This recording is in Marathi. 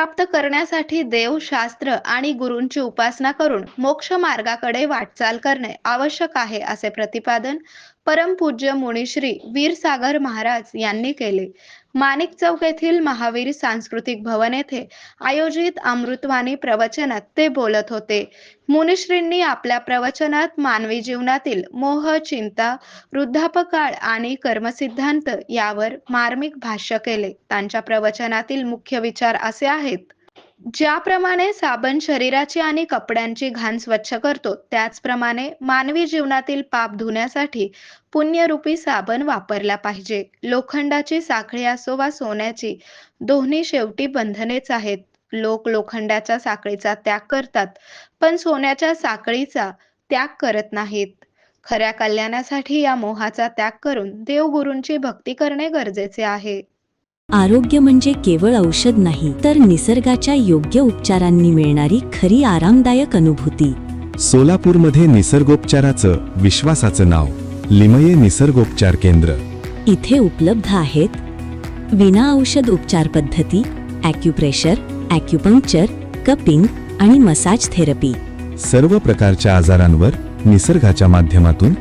प्राप्त करण्यासाठी देव, शास्त्र आणि गुरूंची उपासना करून मोक्ष मार्गाकडे वाटचाल करणे आवश्यक आहे, असे प्रतिपादन परमपूज्य मुनिश्री वीरसागर महाराज यांनी केले. माणिक चौक येथील महावीर सांस्कृतिक भवन येथे आयोजित अमृतवाणी प्रवचनात ते बोलत होते. मुनिश्रींनी आपल्या प्रवचनात मानवी जीवनातील मोह, चिंता, वृद्धापकाळ आणि कर्मसिद्धांत यावर मार्मिक भाष्य केले. त्यांच्या प्रवचनातील मुख्य विचार असे आहेत: ज्याप्रमाणे साबण शरीराची आणि कपड्यांची घाण स्वच्छ करतो, त्याचप्रमाणे मानवी जीवनातील पाप धुण्यासाठी पुण्यरूपी साबण वापरला पाहिजे. लोखंडाची साखळी असो वा सोन्याची, दोन्ही शेवटी बंधनेच आहेत. लोक लोखंडाच्या साखळीचा त्याग करतात, पण सोन्याच्या साखळीचा त्याग करत नाहीत. खऱ्या कल्याणासाठी या मोहाचा त्याग करून देवगुरूंची भक्ती करणे गरजेचे आहे. आरोग्य म्हणजे केवळ औषध नाही, तर निसर्गाच्या योग्य उपचारांनी मिळणारी खरी आरामदायक अनुभूती. सोलापूरमध्ये निसर्गोपचाराचं विश्वासाचं नाव लिमये निसर्गोपचार केंद्र. इथे उपलब्ध आहेत विना औषध उपचार पद्धती, ॲक्युप्रेशर, ॲक्युपंक्चर, कपिंग आणि मसाज थेरपी. सर्व प्रकारच्या आजारांवर निसर्गाच्या माध्यमातून